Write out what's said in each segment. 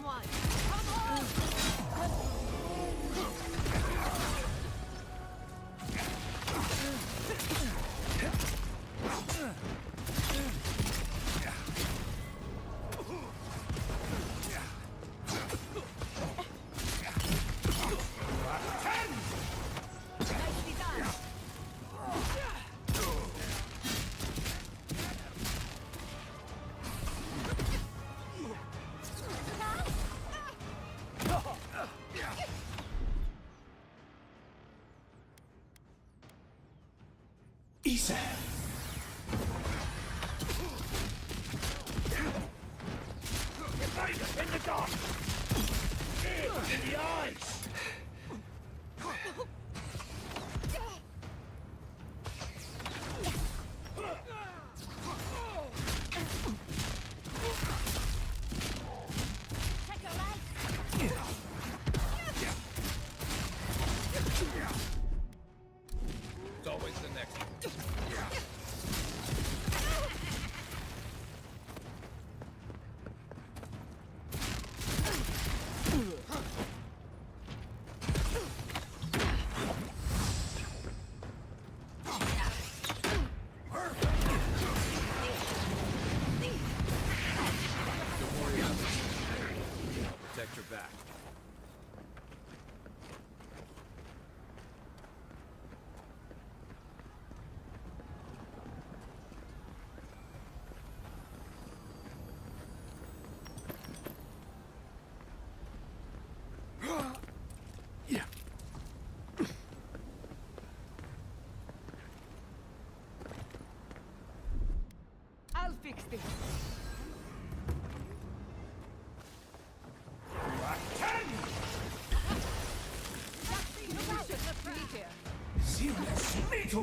someone. Come on! Nicely done. Isa! In the dark! In the eyes! Check your legs. It's always the next one. Don't worry, I'll protect your back. Yeah. I'll fix this. Look out! Pretty here. Silenzio!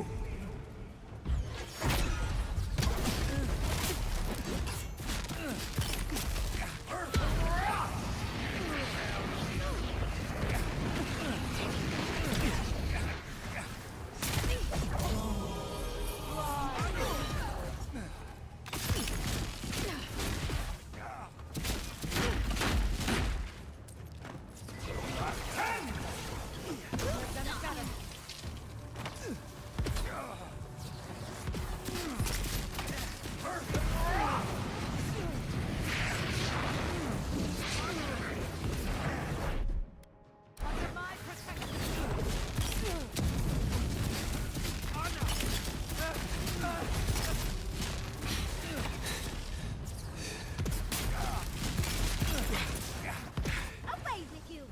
Under my protection. Away with you!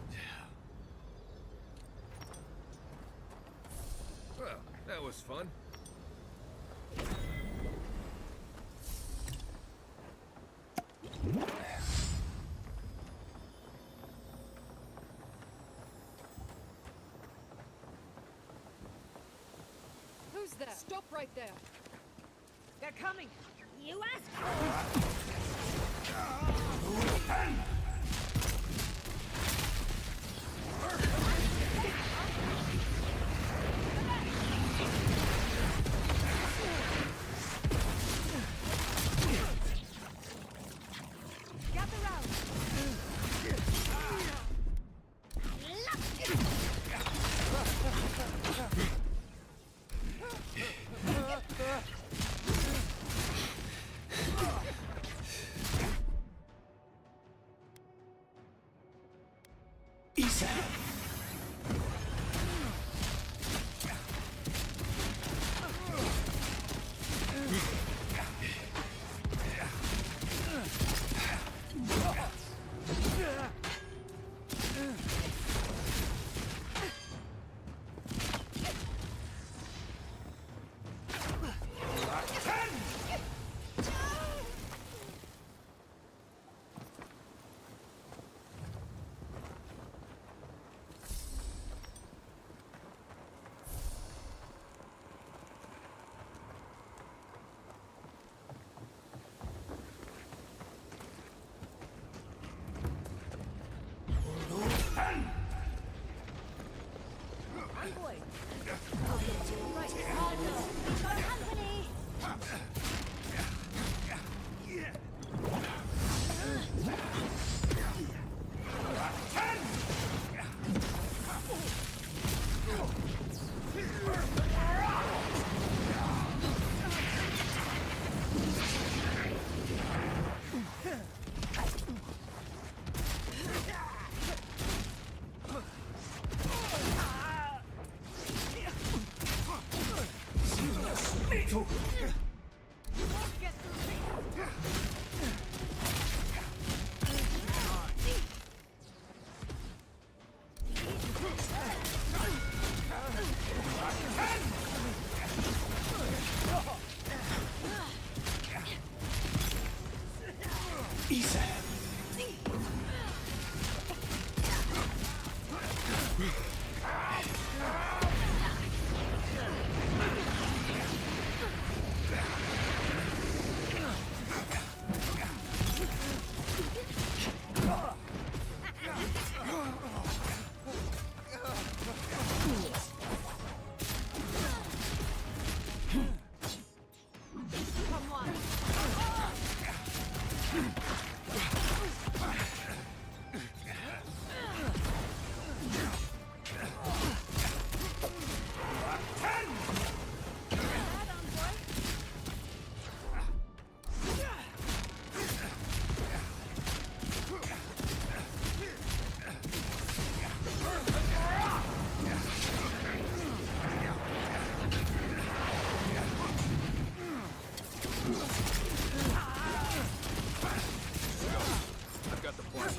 Well, that was fun. Who's there? Stop right there. They're coming. You asked for it. Gather round. Isa! Boy. Right, harder. Got company. Get through me. Come on. Head on, boy. I've got the point.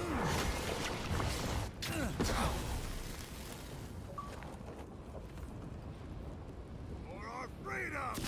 For our freedom!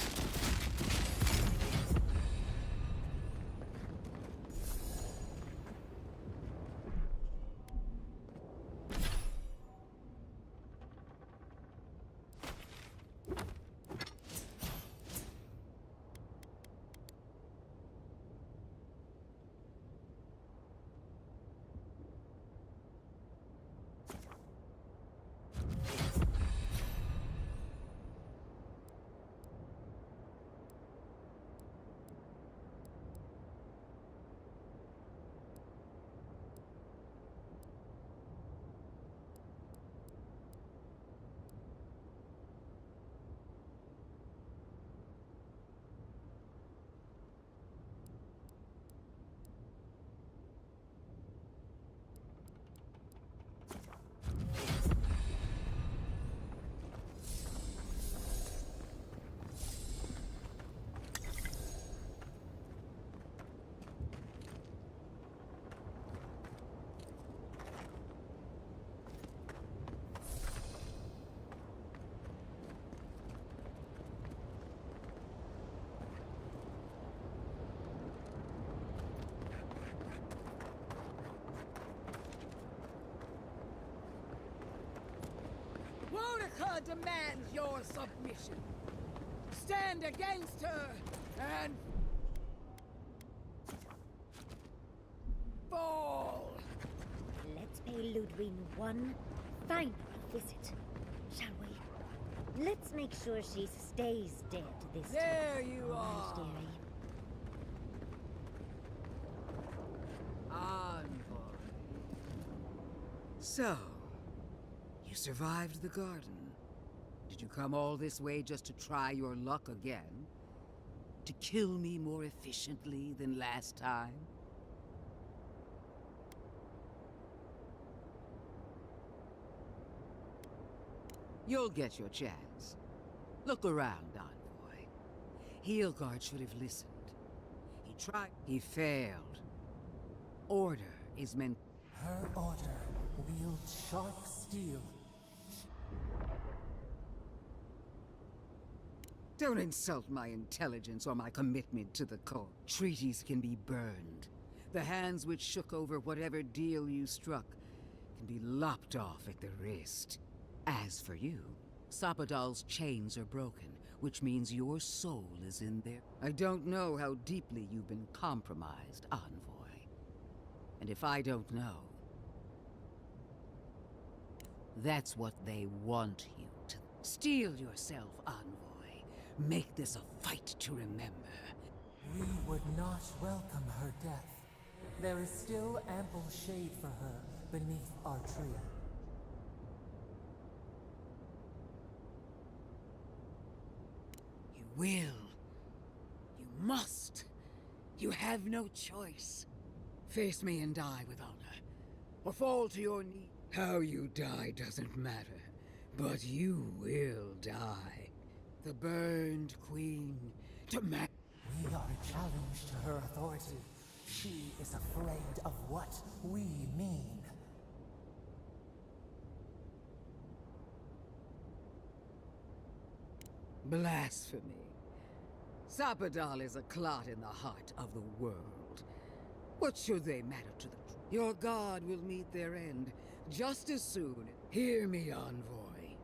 Monica demands your submission. Stand against her and fall. Let's pay Ludwig one final visit, shall we? Let's make sure she stays dead this time. There you Alright, are. dearie. Envoy. So, you survived the garden. Did you come all this way just to try your luck again? To kill me more efficiently than last time? You'll get your chance. Look around, Envoy. Heelguard should have listened. He tried. He failed. Order is meant. Her order wields sharp steel. Don't insult my intelligence or my commitment to the cause. Treaties can be burned. The hands which shook over whatever deal you struck can be lopped off at the wrist. As for you, Sapadal's chains are broken, which means your soul is in there. I don't know how deeply you've been compromised, Envoy. And if I don't know, that's what they want you to. Steel yourself, Envoy. Make this a fight to remember. We would not welcome her death. There is still ample shade for her beneath our tree. You will. You must. You have no choice. Face me and die with honor. Or fall to your knees. How you die doesn't matter. But you will die. The burned queen demands. We are a challenge to her authority. She is afraid of what we mean. Blasphemy. Sapadal is a clot in the heart of the world. What should they matter to the... Your god will meet their end just as soon. Hear me, envoy.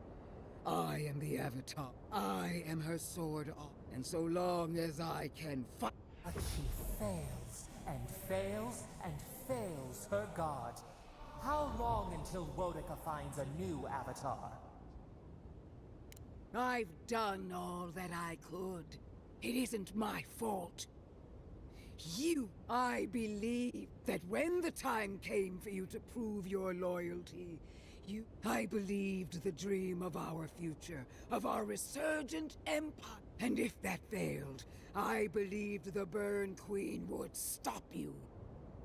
I am the Avatar. I am her sword off. And so long as I can fight... But she fails, and fails, and fails her god. How long until Wodica finds a new Avatar? I've done all that I could. It isn't my fault. I believe that when the time came for you to prove your loyalty, I believed the dream of our future, of our resurgent empire. And if that failed, I believed the Burn Queen would stop you.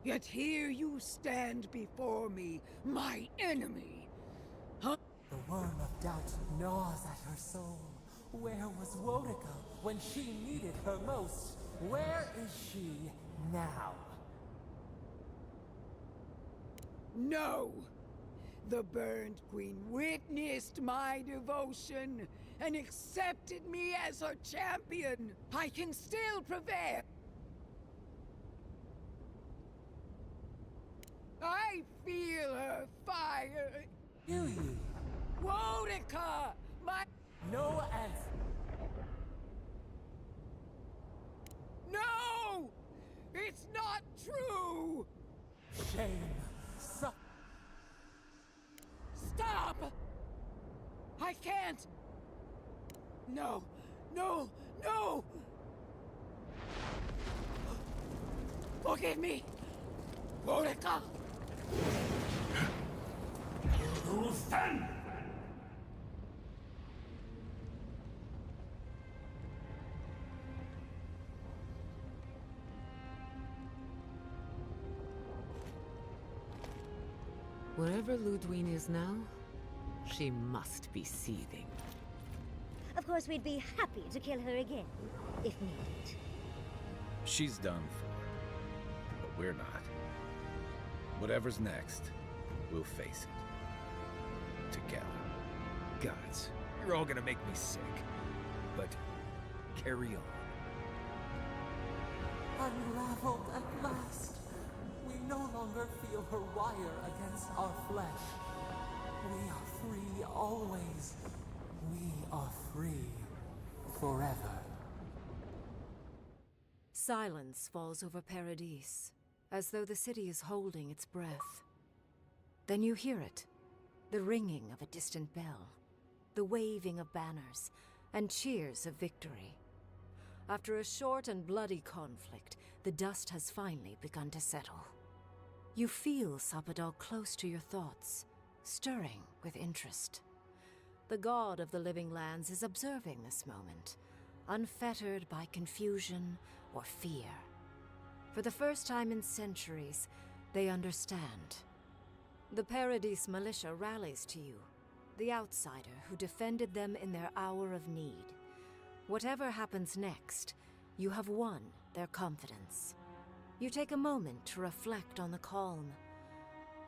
Yet here you stand before me, my enemy. Huh? The worm of doubt gnaws at her soul. Where was Wodica when she needed her most? Where is she now? No! The Burned Queen witnessed my devotion and accepted me as her champion. I can still prevail. I feel her fire. Do you? Wodica! My... No answer. No! It's not true! Shame. Stop! I can't! No! No! No! Forgive me! Wodica! You stand! Wherever Ludwine is now, she must be seething. Of course, we'd be happy to kill her again, if needed. She's done for, but we're not. Whatever's next, we'll face it. Together. Gods, you're all gonna make me sick. But carry on. Unraveled at last. We no longer feel her wire against our flesh. We are free always. We are free forever. Silence falls over Paradise, as though the city is holding its breath. Then you hear it, the ringing of a distant bell, the waving of banners, and cheers of victory. After a short and bloody conflict, the dust has finally begun to settle. You feel Sapadal close to your thoughts, stirring with interest. The god of the living lands is observing this moment, unfettered by confusion or fear. For the first time in centuries, they understand. The Paradise militia rallies to you, the outsider who defended them in their hour of need. Whatever happens next, you have won their confidence. You take a moment to reflect on the calm.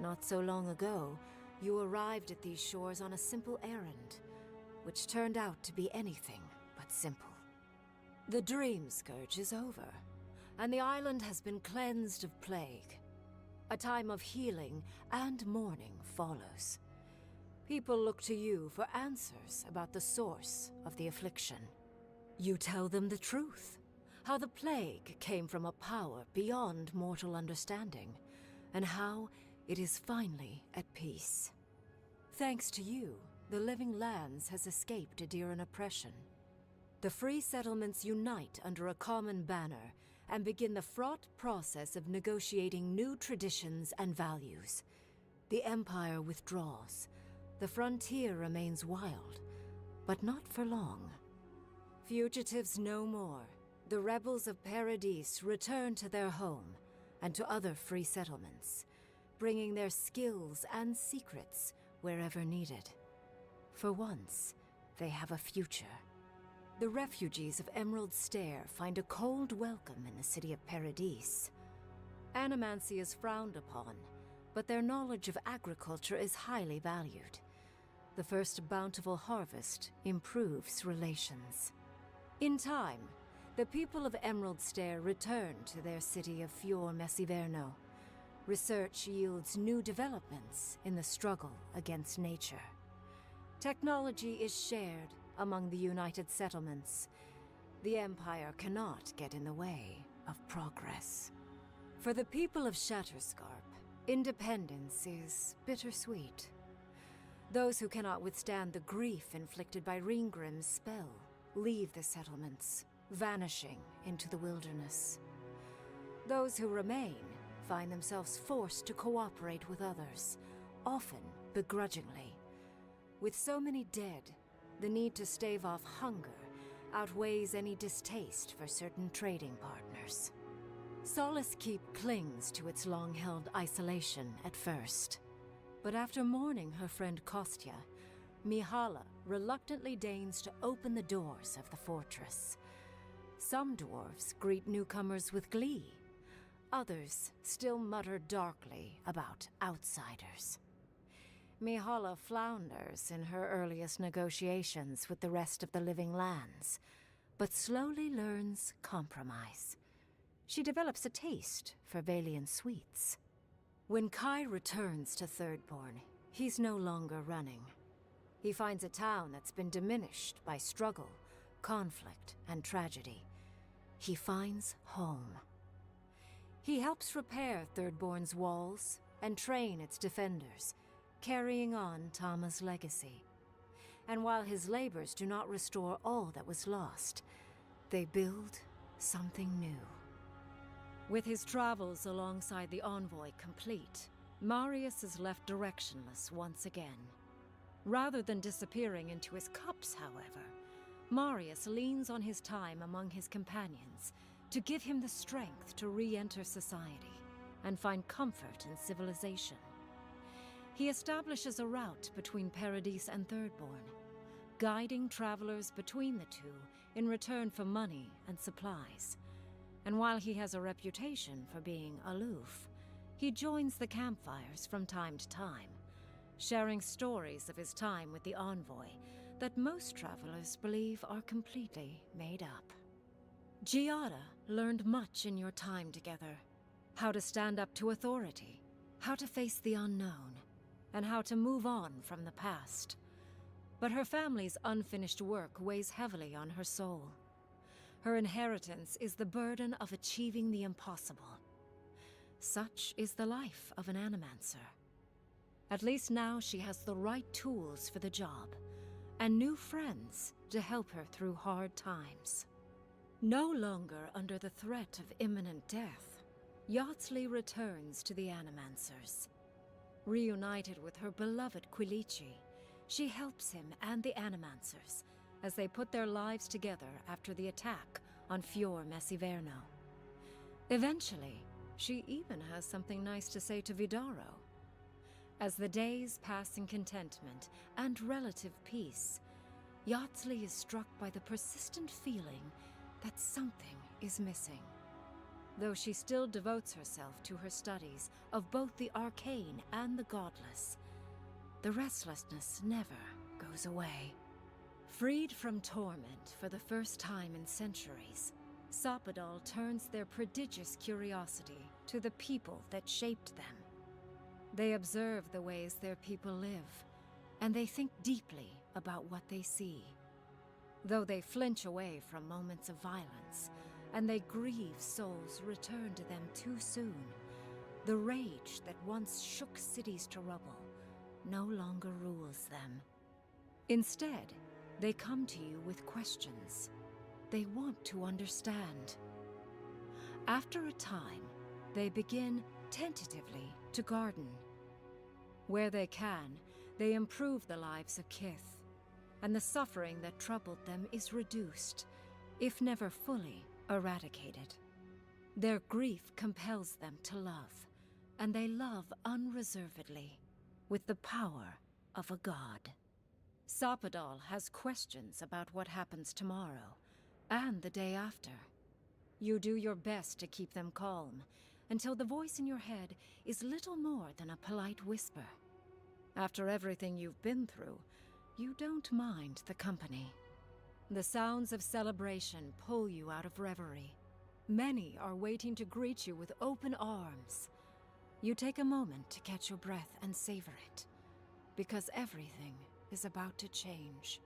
Not so long ago, you arrived at these shores on a simple errand, which turned out to be anything but simple. The Dream Scourge is over, and the island has been cleansed of plague. A time of healing and mourning follows. People look to you for answers about the source of the affliction. You tell them the truth. How the plague came from a power beyond mortal understanding, and how it is finally at peace. Thanks to you, the Living Lands has escaped Adiran oppression. The free settlements unite under a common banner and begin the fraught process of negotiating new traditions and values. The Empire withdraws. The frontier remains wild, but not for long. Fugitives no more. The rebels of Paradise return to their home and to other free settlements, bringing their skills and secrets wherever needed. For once, they have a future. the refugees of Emerald Stair find a cold welcome in the city of Paradise. Animancy is frowned upon, but their knowledge of agriculture is highly valued. The first bountiful harvest improves relations. In time, the people of Emerald Stair return to their city of Fior Messiverno. Research yields new developments in the struggle against nature. Technology is shared among the United Settlements. The Empire cannot get in the way of progress. For the people of Shatterscarp, independence is bittersweet. Those who cannot withstand the grief inflicted by Ringgrim's spell leave the settlements, vanishing into the wilderness. Those who remain find themselves forced to cooperate with others, often begrudgingly. With so many dead, the need to stave off hunger outweighs any distaste for certain trading partners. Solace Keep clings to its long-held isolation at first. But after mourning her friend Kostya, Mihala reluctantly deigns to open the doors of the fortress. Some dwarves greet newcomers with glee. Others still mutter darkly about outsiders. Mihala flounders in her earliest negotiations with the rest of the living lands, but slowly learns compromise. She develops a taste for Valian sweets. When Kai returns to Thirdborn, he's no longer running. He finds a town that's been diminished by struggle, conflict, and tragedy. He finds home. He helps repair Thirdborn's walls and train its defenders, carrying on Tama's legacy. And while his labors do not restore all that was lost, they build something new. With his travels alongside the envoy complete, Marius is left directionless once again. Rather than disappearing into his cups, however, Marius leans on his time among his companions to give him the strength to re-enter society and find comfort in civilization. He establishes a route between Paradise and Thirdborn, guiding travelers between the two in return for money and supplies. And while he has a reputation for being aloof, he joins the campfires from time to time, sharing stories of his time with the envoy that most travelers believe are completely made up. Giada learned much in your time together. How to stand up to authority, how to face the unknown, and how to move on from the past. But her family's unfinished work weighs heavily on her soul. Her inheritance is the burden of achieving the impossible. Such is the life of an animancer. At least now she has the right tools for the job, and new friends to help her through hard times. No longer under the threat of imminent death, Yardsley returns to the Animancers. Reunited with her beloved Quilici, she helps him and the Animancers as they put their lives together after the attack on Fior Messiverno. Eventually, she even has something nice to say to Vidaro. As the days pass in contentment and relative peace, Yardsley is struck by the persistent feeling that something is missing. Though she still devotes herself to her studies of both the arcane and the godless, the restlessness never goes away. Freed from torment for the first time in centuries, Sopadal turns their prodigious curiosity to the people that shaped them. They observe the ways their people live, and they think deeply about what they see. Though they flinch away from moments of violence, and they grieve souls returned to them too soon, the rage that once shook cities to rubble no longer rules them. Instead, they come to you with questions. They want to understand. After a time, they begin tentatively to garden. Where they can, they improve the lives of Kith, and the suffering that troubled them is reduced, if never fully eradicated. Their grief compels them to love, and they love unreservedly, with the power of a god. Sapadal has questions about what happens tomorrow, and the day after. You do your best to keep them calm, until the voice in your head is little more than a polite whisper. After everything you've been through, you don't mind the company. The sounds of celebration pull you out of reverie. Many are waiting to greet you with open arms. You take a moment to catch your breath and savor it, because everything is about to change.